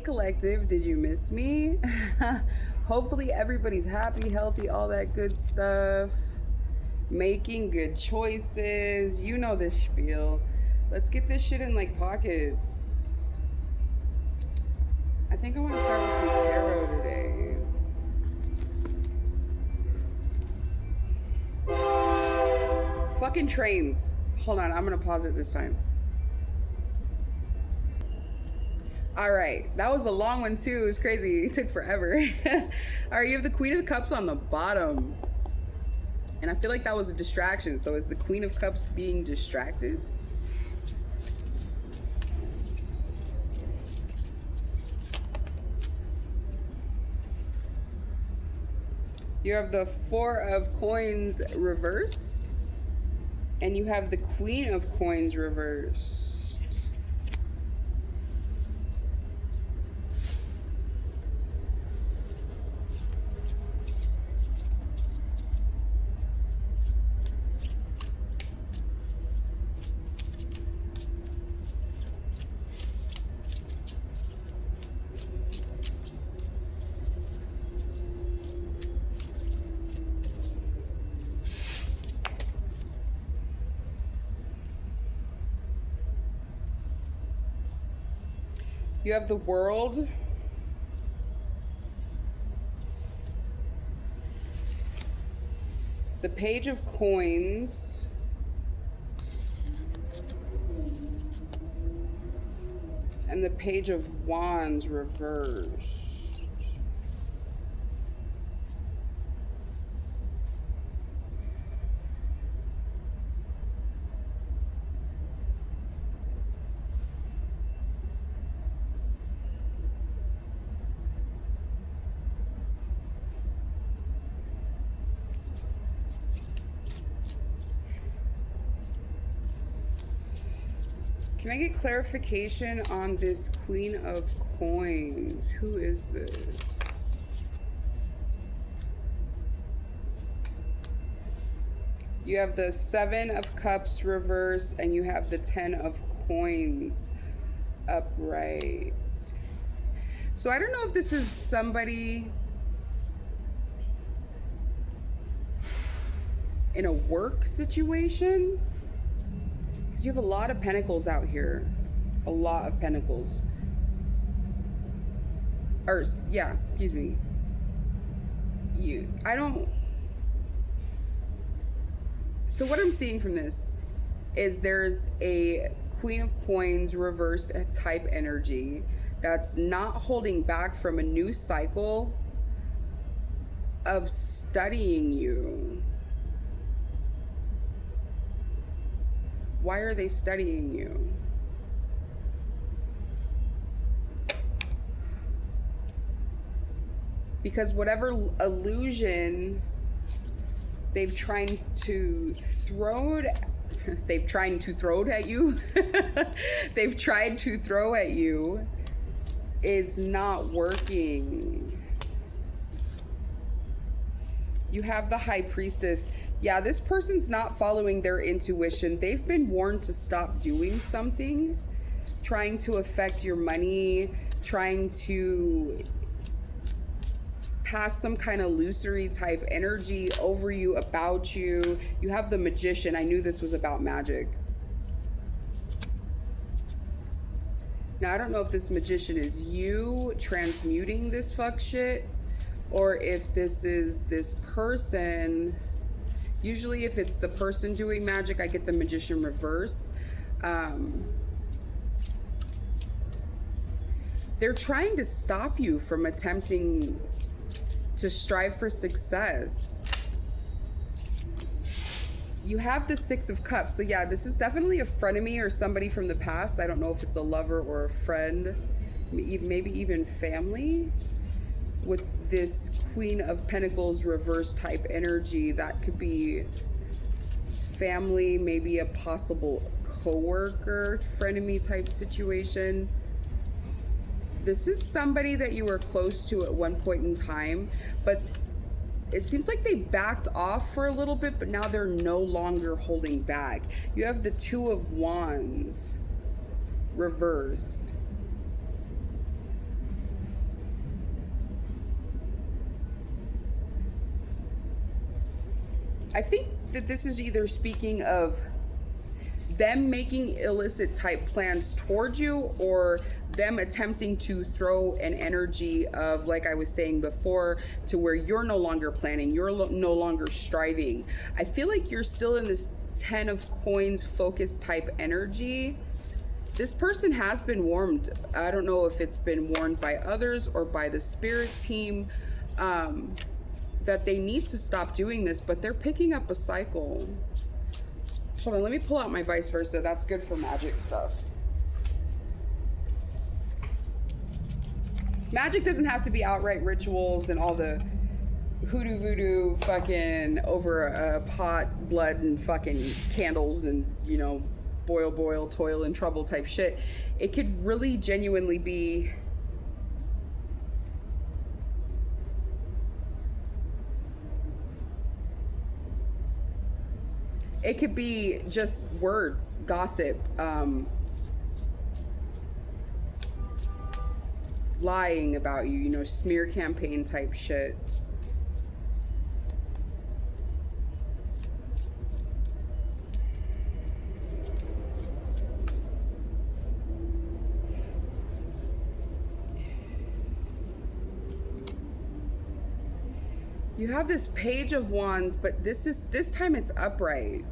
collective, did you miss me? Hopefully everybody's happy, healthy, all that good stuff. Making good choices. You know this spiel. Let's get this shit in like pockets. I think I want to start with some tarot today. Fucking trains. Hold on, I'm gonna pause it this time. All right, that was a long one too. It was crazy. It took forever. All right, you have the Queen of Cups on the bottom. And I feel like that was a distraction. So is the Queen of Cups being distracted? You have the Four of Coins reversed. And you have the Queen of Coins reversed. You have the World. The Page of Coins. And the Page of Wands reversed. Can I get clarification on this Queen of Coins? Who is this? You have the Seven of Cups reversed and you have the Ten of Coins upright. So I don't know if this is somebody in a work situation. You have a lot of pentacles out here. A lot of pentacles. Or, yeah, excuse me. So what I'm seeing from this is there's a Queen of Coins reverse type energy that's not holding back from a new cycle of studying you. Why are they studying you? Because whatever illusion they've tried to throw at you they've tried to throw at you is not working. You have the High Priestess. Yeah, this person's not following their intuition. They've been warned to stop doing something, trying to affect your money, trying to pass some kind of illusory type energy over you, about you. You have the Magician. I knew this was about magic. Now, I don't know if this Magician is you transmuting this fuck shit, or if this is this person. Usually if it's the person doing magic, I get the Magician reverse. They're trying to stop you from attempting to strive for success. You have the Six of Cups. So yeah, this is definitely a frenemy or somebody from the past. I don't know if it's a lover or a friend, maybe even family. With this Queen of Pentacles reverse type energy, that could be family, maybe a possible coworker, frenemy type situation. This is somebody that you were close to at one point in time, but it seems like they backed off for a little bit, but now they're no longer holding back. You have the Two of Wands reversed. I think that this is either speaking of them making illicit type plans towards you, or them attempting to throw an energy of, like I was saying before, to where you're no longer planning, you're no longer striving. I feel like you're still in this 10 of coins focus type energy. This person has been warned. I don't know if it's been warned by others or by the spirit team, that they need to stop doing this, but they're picking up a cycle. Hold on, let me pull out my vice versa. That's good for magic stuff. Magic doesn't have to be outright rituals and all the hoodoo voodoo fucking over a pot, blood and fucking candles and, you know, boil, toil and trouble type shit. It could really genuinely be just words, gossip, lying about you, you know, smear campaign type shit. You have this Page of Wands, but this time it's upright.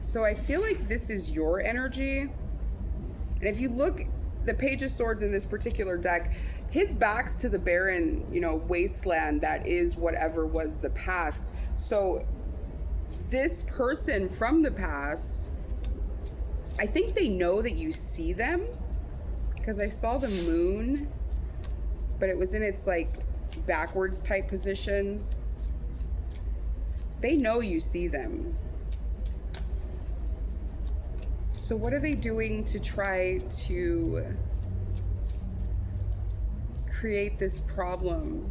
So I feel like this is your energy. And if you look, the Page of Swords in this particular deck, his back's to the barren, you know, wasteland that is whatever was the past. So this person from the past, I think they know that you see them, because I saw the moon, but it was in its like backwards type position. They know you see them. So what are they doing to try to create this problem?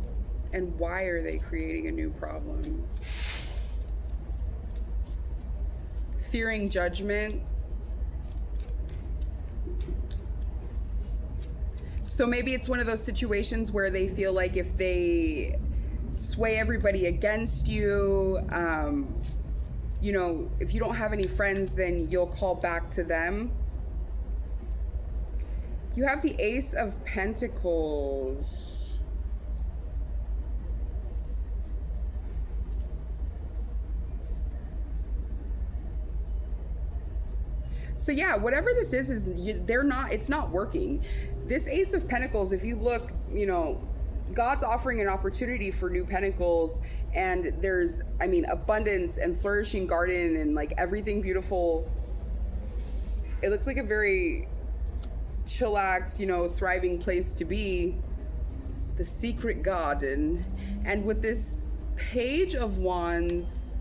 And why are they creating a new problem? Fearing judgment. So maybe it's one of those situations where they feel like if they sway everybody against you, you know, if you don't have any friends, then you'll call back to them. You have the Ace of Pentacles. So yeah, whatever this is it's not working. This Ace of Pentacles, if you look, you know, God's offering an opportunity for new pentacles, and there's, I mean, abundance and flourishing garden and like everything beautiful. It looks like a very chillax, you know, thriving place to be. The secret garden. And with this Page of Wands,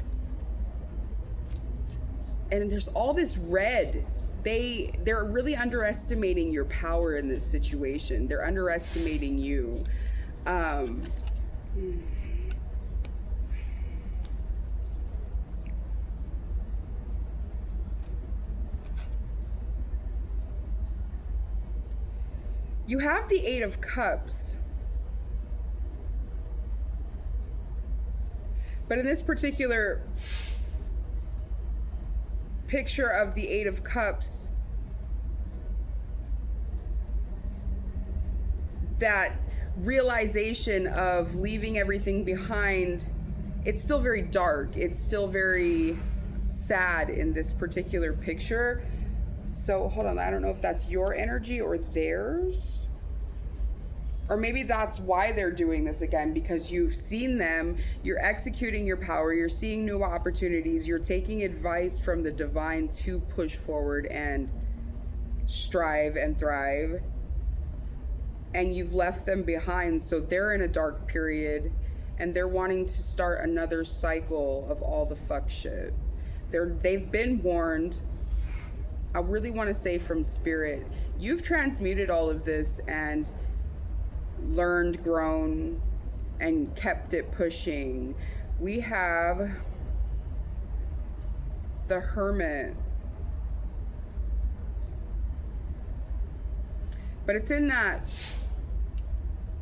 and there's all this red. They're really underestimating your power in this situation. They're underestimating you. You have the Eight of Cups. But in this particular picture of the Eight of Cups, that realization of leaving everything behind, it's still very dark. It's still very sad in this particular picture. So hold on, I don't know if that's your energy or theirs. Or maybe that's why they're doing this again, because you've seen them, you're executing your power, you're seeing new opportunities, you're taking advice from the divine to push forward and strive and thrive. And you've left them behind, so they're in a dark period and they're wanting to start another cycle of all the fuck shit. They've been warned. I really want to say from spirit, you've transmuted all of this and learned, grown, and kept it pushing. We have the Hermit. But it's in that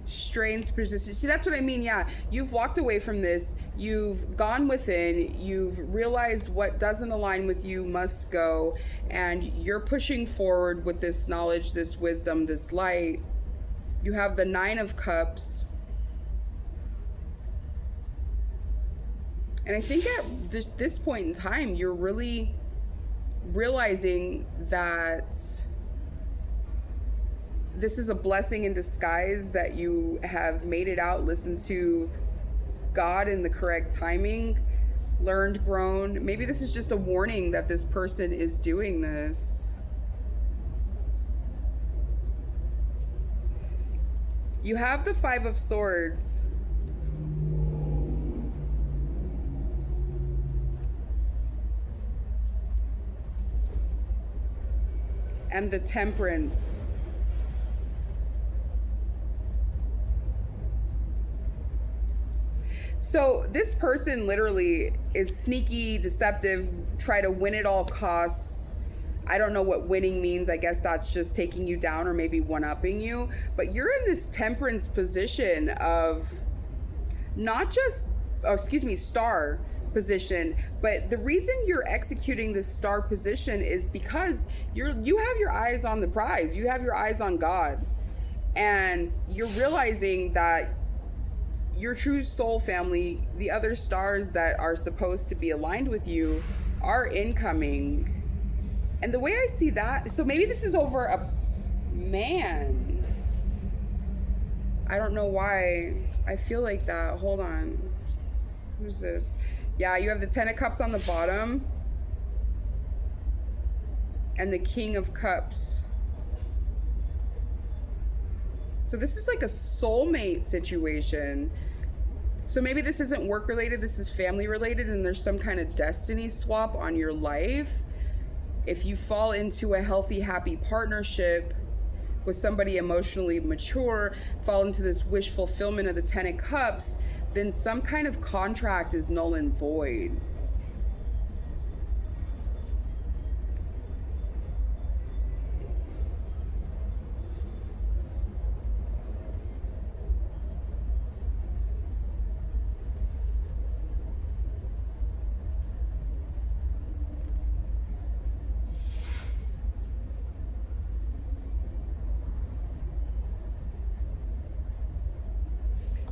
Strains persistent. See, that's what I mean. Yeah, you've walked away from this. You've gone within. You've realized what doesn't align with you must go, and you're pushing forward with this knowledge, this wisdom, this light. You have the Nine of Cups. And I think at this point in time, you're really realizing that this is a blessing in disguise, that you have made it out, listened to God in the correct timing, learned, grown. Maybe this is just a warning that this person is doing this. You have the Five of Swords. And the Temperance. So this person literally is sneaky, deceptive, try to win at all costs. I don't know what winning means. I guess that's just taking you down or maybe one-upping you. But you're in this temperance position of not just, star position. But the reason you're executing this star position is because you have your eyes on the prize. You have your eyes on God. And you're realizing that your true soul family, the other stars that are supposed to be aligned with you, are incoming. And the way I see that, so maybe this is over a man. I don't know why I feel like that. Hold on. Who's this? Yeah, you have the Ten of Cups on the bottom. And the King of Cups. So this is like a soulmate situation. So maybe this isn't work related, this is family related, and there's some kind of destiny swap on your life. If you fall into a healthy, happy partnership with somebody emotionally mature, fall into this wish fulfillment of the Ten of Cups, then some kind of contract is null and void.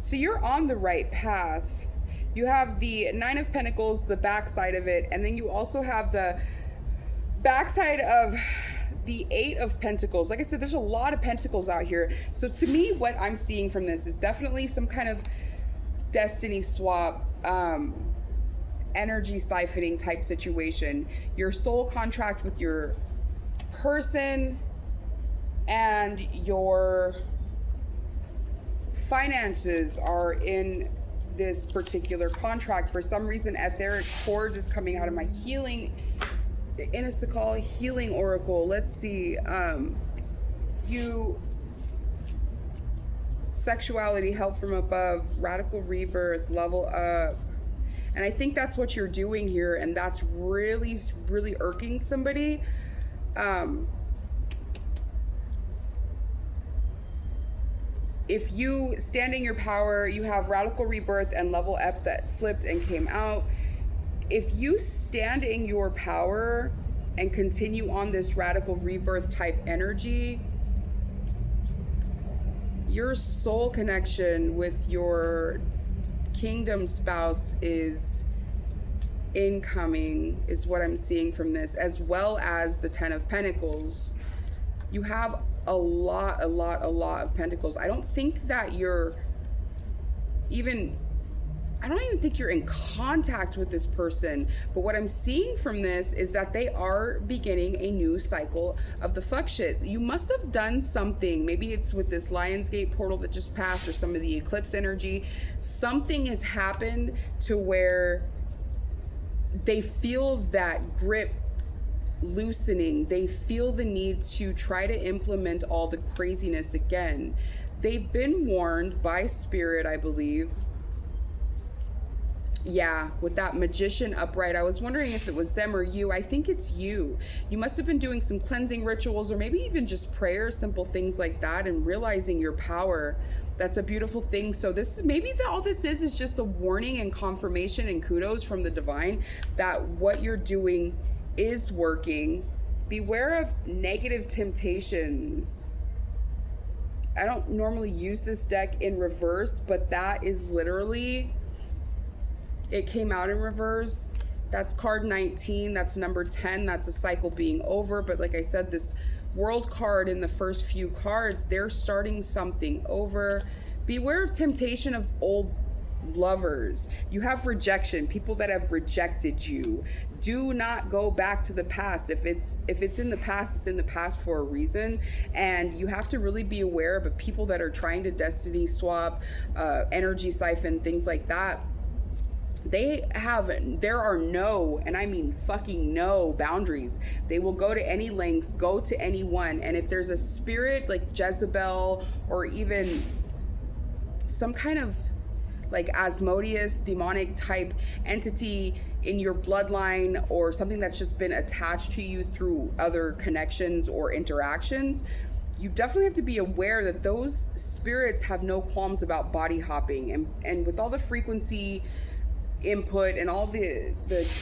So you're on the right path. You have the Nine of Pentacles, the backside of it, and then you also have the backside of the Eight of Pentacles. Like I said, there's a lot of pentacles out here. So to me, what I'm seeing from this is definitely some kind of destiny swap, energy siphoning type situation. Your soul contract with your person and your finances are in this particular contract. For some reason, etheric cords is coming out of my healing, the Inisakal healing oracle. Let's see. Sexuality, help from above, radical rebirth, level up. And I think that's what you're doing here, and that's really, really irking somebody. If you stand in your power, you have radical rebirth and level up that flipped and came out. If you stand in your power and continue on this radical rebirth type energy, your soul connection with your kingdom spouse is incoming, is what I'm seeing from this, as well as the Ten of Pentacles. You have a lot of pentacles. I don't think that I don't even think you're in contact with this person. But what I'm seeing from this is that they are beginning a new cycle of the fuck shit. You must have done something. Maybe it's with this Lionsgate portal that just passed, or some of the eclipse energy. Something has happened to where they feel that grip loosening. They feel the need to try to implement all the craziness again. They've been warned by spirit, I believe. Yeah, with that Magician upright, I was wondering if it was them or you. I think it's you. You must have been doing some cleansing rituals, or maybe even just prayer, simple things like that, and realizing your power That's a beautiful thing. So this is maybe all this is just a warning and confirmation and kudos from the divine that what you're doing is working. Beware of negative temptations. I don't normally use this deck in reverse, but that is literally, it came out in reverse. That's card 19, that's number 10, that's a cycle being over. But like I said, this world card in the first few cards, they're starting something over. Beware of temptation of old lovers. You have rejection, people that have rejected you. Do not go back to the past. If it's in the past, it's in the past for a there and you have to really be aware of people that are trying to destiny swap, energy siphon, things like that. There are no, and I mean fucking no boundaries. They will go to any lengths, go to anyone. And if there's a spirit like Jezebel or even some kind of like Asmodeus, demonic type entity in your bloodline, or something that's just been attached to you through other connections or interactions, you definitely have to be aware that those spirits have no qualms about body hopping. And with all the frequency input and all the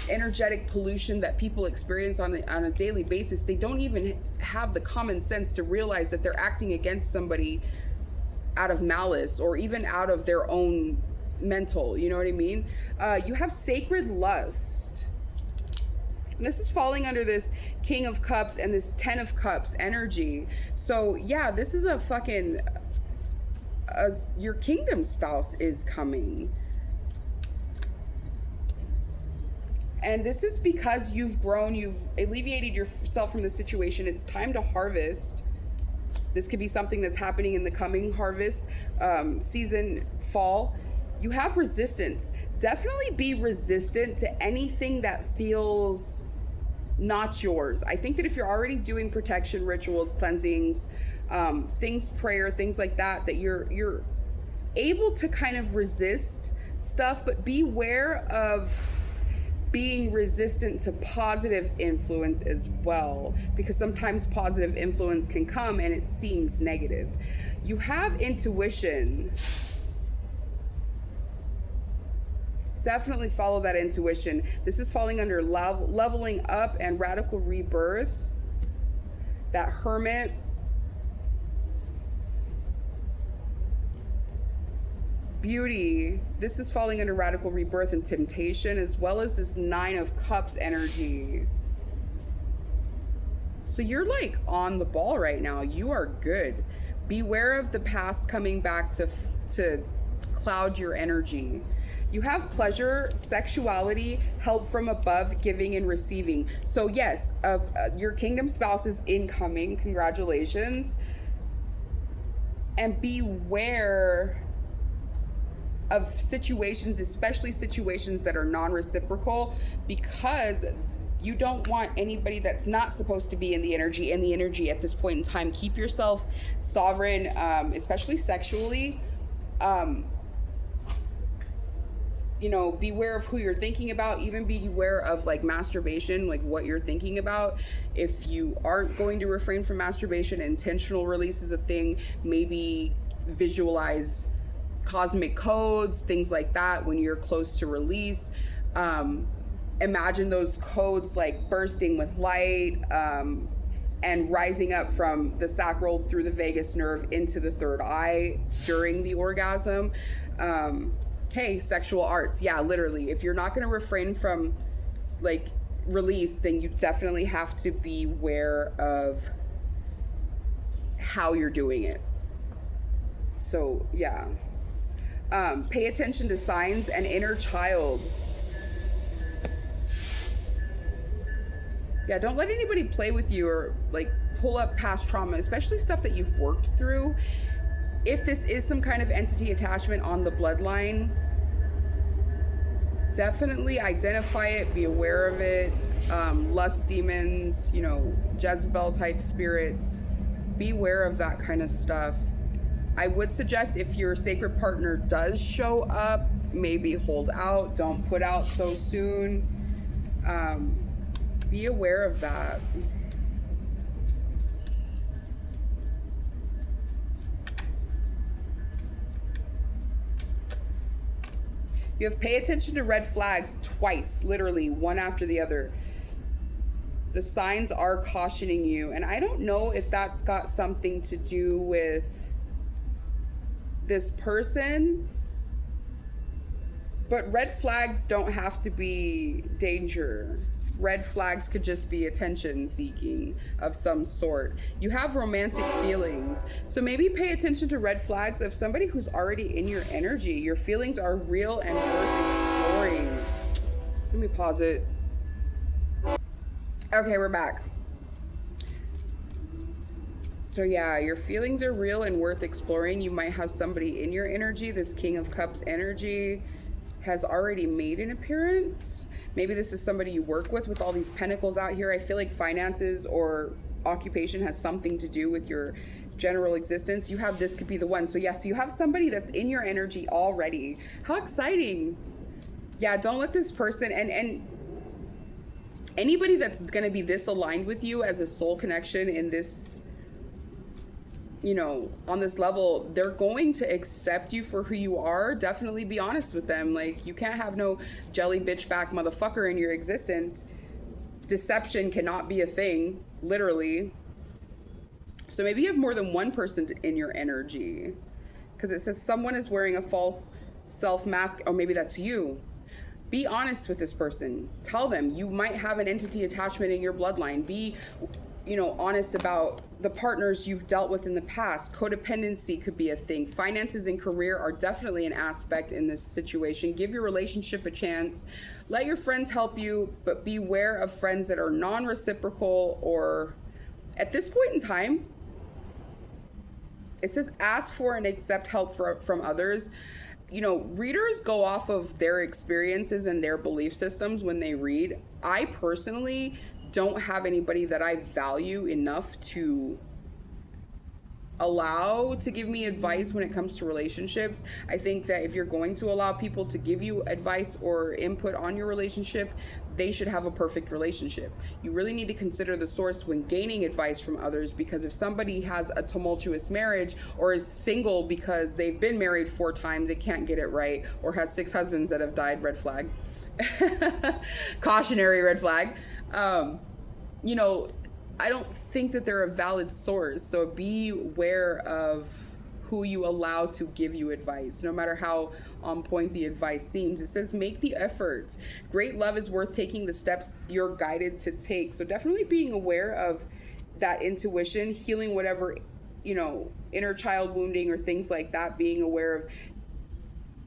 energetic pollution that people experience on a daily basis, they don't even have the common sense to realize that they're acting against somebody out of malice or even out of their own mental, you know what I mean? You have sacred lust. And this is falling under this King of Cups and this 10 of Cups energy. So yeah, this is a fucking, your kingdom spouse is coming. And this is because you've grown, you've alleviated yourself from the situation. It's time to harvest. This could be something that's happening in the coming harvest season, fall. You have resistance. Definitely be resistant to anything that feels not yours. I think that if you're already doing protection rituals, cleansings, prayer, things like that, that you're able to kind of resist stuff, but beware of being resistant to positive influence as well, because sometimes positive influence can come and it seems negative. You have intuition. Definitely follow that intuition. This is falling under leveling up and radical rebirth. That Hermit. Beauty. This is falling under radical rebirth and temptation, as well as this 9 of Cups energy. So you're like on the ball right now. You are good. Beware of the past coming back to cloud your energy. You have pleasure, sexuality, help from above, giving and receiving. So yes, your kingdom spouse is incoming. Congratulations. And beware of situations, especially situations that are non-reciprocal, because you don't want anybody that's not supposed to be in the energy at this point in time. Keep yourself sovereign, especially sexually. You know, beware of who you're thinking about. Even beware of like masturbation, like what you're thinking about. If you aren't going to refrain from masturbation, intentional release is a thing. Maybe visualize cosmic codes, things like that when you're close to release. Imagine those codes like bursting with light, and rising up from the sacral through the vagus nerve into the third eye during the orgasm. Hey, sexual arts. Yeah, literally. If you're not going to refrain from like release, then you definitely have to be aware of how you're doing it. So yeah. Pay attention to signs and inner child. Yeah, don't let anybody play with you or like pull up past trauma, especially stuff that you've worked through. If this is some kind of entity attachment on the bloodline, definitely identify it, be aware of it. Lust demons, you know, Jezebel type spirits, beware of that kind of stuff. I would suggest if your sacred partner does show up, maybe hold out, don't put out so soon. Be aware of that. You have pay attention to red flags twice, literally, one after the other. The signs are cautioning you. And I don't know if that's got something to do with this person, but red flags don't have to be danger. Red flags could just be attention seeking of some sort. You have romantic feelings. So maybe pay attention to red flags of somebody who's already in your energy. Your feelings are real and worth exploring. Let me pause it. Okay, we're back. So yeah, your feelings are real and worth exploring. You might have somebody in your energy. This King of Cups energy has already made an appearance. Maybe this is somebody you work with all these pentacles out here. I feel like finances or occupation has something to do with your general existence. You have, this could be the one. So yes, you have somebody that's in your energy already. How exciting. Yeah, don't let this person, and anybody that's going to be this aligned with you as a soul connection in this, you know, on this level, they're going to accept you for who you are. Definitely be honest with them. Like, you can't have no jelly bitch back motherfucker in your existence. Deception cannot be a thing, literally. So maybe you have more than one person in your energy, because it says someone is wearing a false self mask, or maybe that's you. Be honest with this person. Tell them you might have an entity attachment in your bloodline. Be, you know, honest about the partners you've dealt with in the past. Codependency could be a thing. Finances and career are definitely an aspect in this situation. Give your relationship a chance. Let your friends help you, but beware of friends that are non-reciprocal, or at this point in time, it says ask for and accept help from others. You know, readers go off of their experiences and their belief systems when they read. I personally don't have anybody that I value enough to allow to give me advice when it comes to relationships. I think that if you're going to allow people to give you advice or input on your relationship, they should have a perfect relationship. You really need to consider the source when gaining advice from others, because if somebody has a tumultuous marriage or is single because they've been married 4 times and can't get it right, or has 6 husbands that have died, red flag. Cautionary red flag. You know, I don't think that they're a valid source. So be aware of who you allow to give you advice, no matter how on point the advice seems. It says make the effort. Great love is worth taking the steps you're guided to take. So definitely being aware of that intuition, healing whatever, you know, inner child wounding or things like that, being aware of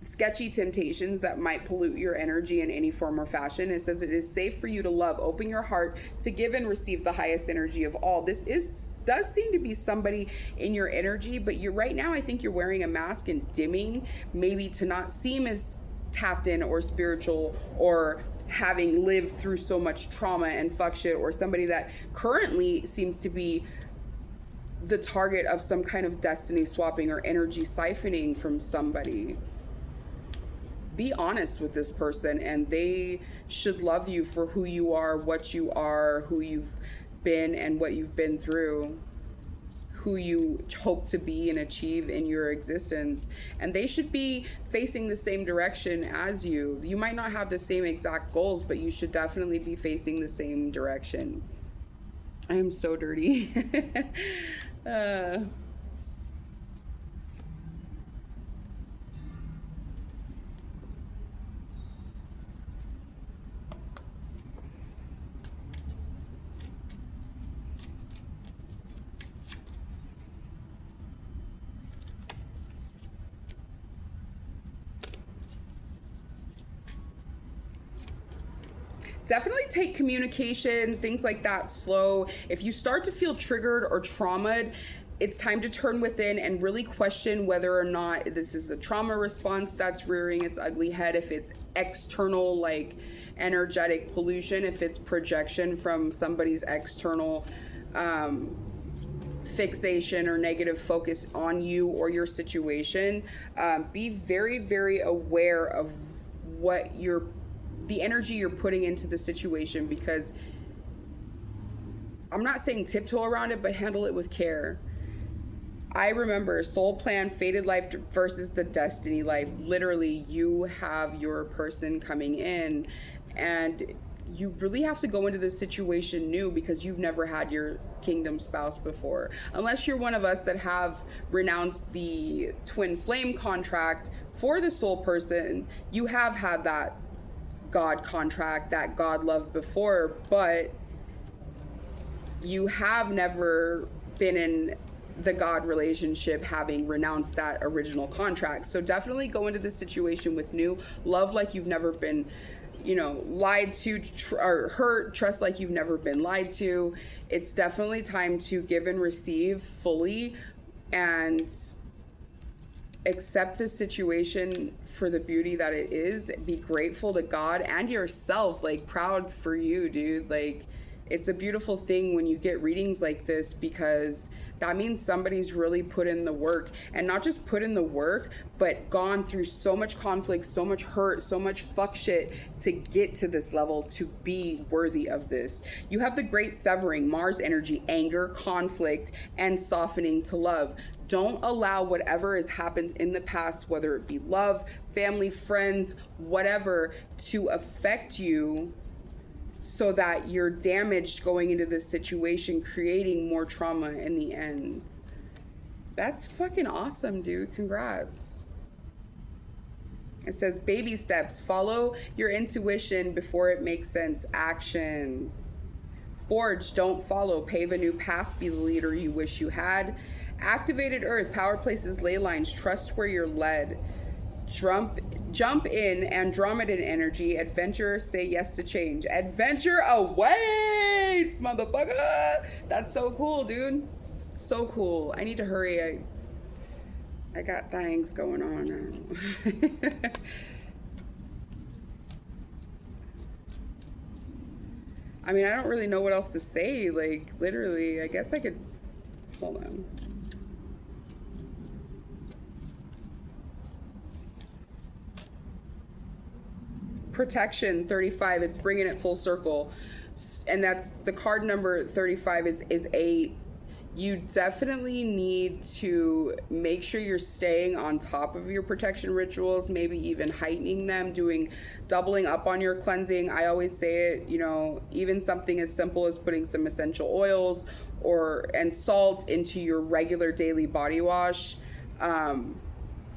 sketchy temptations that might pollute your energy in any form or fashion. It says it is safe for you to love. Open your heart to give and receive the highest energy of all. This does seem to be somebody in your energy, but you're right now, I think you're wearing a mask and dimming, maybe to not seem as tapped in or spiritual, or having lived through so much trauma and fuck shit, or somebody that currently seems to be the target of some kind of destiny swapping or energy siphoning from somebody. Be honest with this person, and they should love you for who you are, what you are, who you've been, and what you've been through, who you hope to be and achieve in your existence. And they should be facing the same direction as you. You might not have the same exact goals, but you should definitely be facing the same direction. I am so dirty. Definitely take communication, things like that, slow. If you start to feel triggered or traumatized, it's time to turn within and really question whether or not this is a trauma response that's rearing its ugly head, if it's external, like energetic pollution, if it's projection from somebody's external fixation or negative focus on you or your situation. Be very, very aware of what the energy you're putting into the situation, because I'm not saying tiptoe around it, but handle it with care. I remember soul plan, fated life versus the destiny life. Literally, you have your person coming in, and you really have to go into this situation new because you've never had your kingdom spouse before. Unless you're one of us that have renounced the twin flame contract for the soul person, you have had that God contract, that God love before, but you have never been in the God relationship having renounced that original contract. So definitely go into this situation with new love like you've never been, lied to or hurt, trust like you've never been lied to. It's definitely time to give and receive fully and accept the situation for the beauty that it is. Be grateful to God and yourself, like proud for you, dude. Like, it's a beautiful thing when you get readings like this because that means somebody's really put in the work, and not just put in the work, but gone through so much conflict, so much hurt, so much fuck shit to get to this level, to be worthy of this. You have the great severing, Mars energy, anger, conflict, and softening to love. Don't allow whatever has happened in the past, whether it be love, family, friends, whatever, to affect you so that you're damaged going into this situation, creating more trauma in the end. That's fucking awesome, dude. Congrats. It says baby steps. Follow your intuition before it makes sense. Action. Forge, don't follow. Pave a new path. Be the leader you wish you had. Activated earth. Power places, ley lines. Trust where you're led. Jump in, Andromedan energy. Adventure, say yes to change. Adventure awaits, motherfucker. That's so cool, dude. So cool. I need to hurry. I got things going on. I mean, I don't really know what else to say. Like, literally, I guess I could. Hold on. Protection 35, it's bringing it full circle, and that's the card number 35 is 8. You definitely need to make sure you're staying on top of your protection rituals, maybe even heightening them, doubling up on your cleansing. I always say it, even something as simple as putting some essential oils and salt into your regular daily body wash.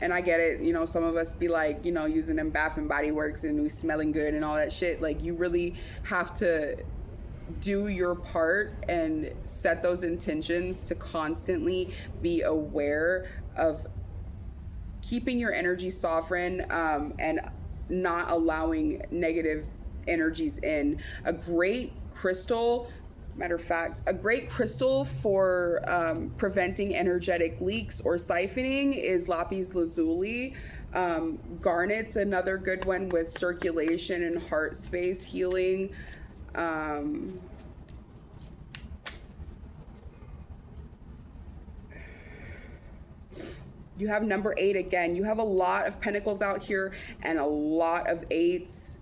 And I get it, some of us be like, using them Bath and Body Works and we smelling good and all that shit. Like, you really have to do your part and set those intentions to constantly be aware of keeping your energy sovereign, and not allowing negative energies in. A great crystal for preventing energetic leaks or siphoning is lapis lazuli. Garnet's another good one with circulation and heart space healing. You have number 8 again. You have a lot of pentacles out here and a lot of 8s.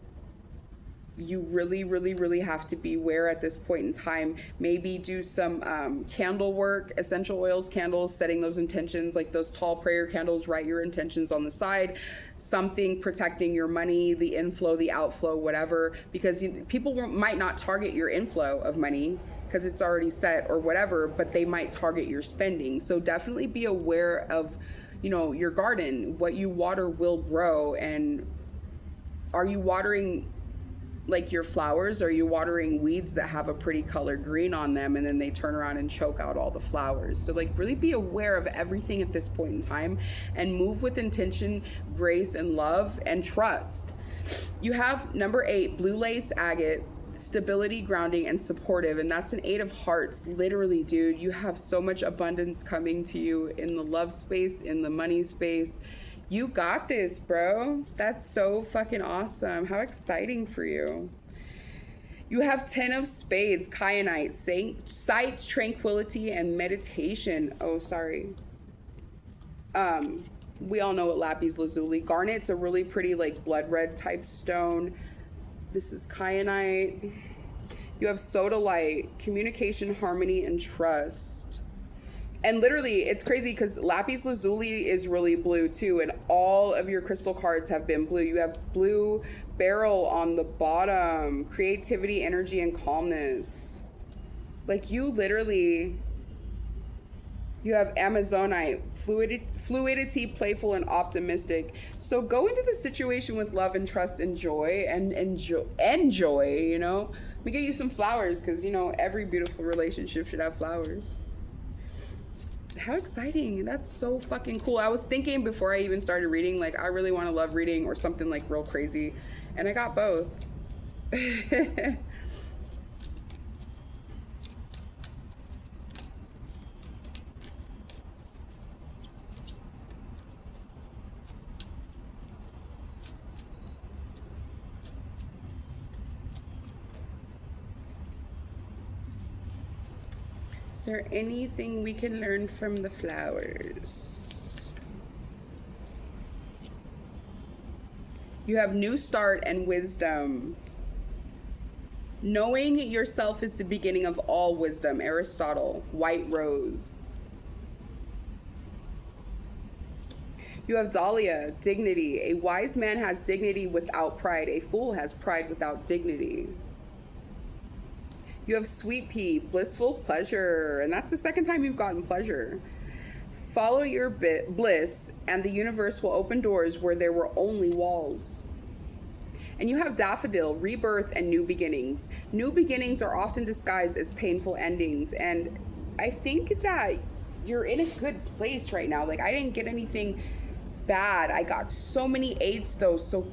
You really, really, really have to beware at this point in time. Maybe do some candle work, essential oils, candles, setting those intentions, like those tall prayer candles. Write your intentions on the side. Something protecting your money, the inflow, the outflow, whatever, because people might not target your inflow of money because it's already set or whatever, but they might target your spending. So definitely be aware of, your garden. What you water will grow. And are you watering like your flowers? Are you watering weeds that have a pretty color green on them and then they turn around and choke out all the flowers? So like, really be aware of everything at this point in time and move with intention, grace, and love and trust. You have number 8, blue lace agate, stability, grounding, and supportive, and that's an 8 of hearts. Literally, dude, you have so much abundance coming to you in the love space, in the money space. You got this, bro. That's so fucking awesome. How exciting for you. You have 10 of spades, kyanite, sight, tranquility, and meditation. Oh, sorry. We all know what lapis lazuli. Garnet's a really pretty, like, blood red type stone. This is kyanite. You have sodalite, communication, harmony, and trust. And literally, it's crazy because lapis lazuli is really blue too, and all of your crystal cards have been blue. You have blue beryl on the bottom, creativity, energy, and calmness. Like you literally, you have amazonite, fluidity, playful, and optimistic. So go into the situation with love and trust and joy, and enjoy. You know, let me get you some flowers because you know every beautiful relationship should have flowers. How exciting. That's so fucking cool. I was thinking before I even started reading, like, I really want a love reading or something like real crazy. And I got both. Is there anything we can learn from the flowers? You have new start and wisdom. Knowing yourself is the beginning of all wisdom. Aristotle, White Rose. You have Dahlia, dignity. A wise man has dignity without pride. A fool has pride without dignity. You have Sweet Pea, blissful pleasure. And that's the second time you've gotten pleasure. Follow your bliss, and the universe will open doors where there were only walls. And you have Daffodil, rebirth and new beginnings. New beginnings are often disguised as painful endings. And I think that you're in a good place right now. Like, I didn't get anything bad. I got so many eights, though. So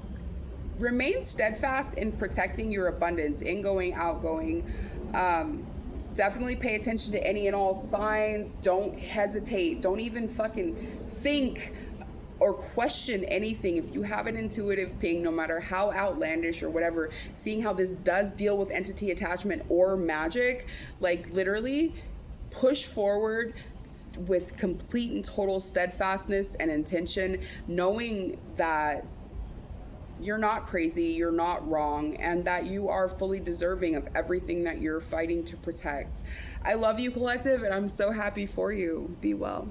remain steadfast in protecting your abundance, ingoing, outgoing. Definitely pay attention to any and all signs. Don't hesitate. Don't even fucking think or question anything. If you have an intuitive ping, no matter how outlandish or whatever, seeing how this does deal with entity attachment or magic, like literally push forward with complete and total steadfastness and intention, knowing that you're not crazy, you're not wrong, and that you are fully deserving of everything that you're fighting to protect. I love you, collective, and I'm so happy for you. Be well.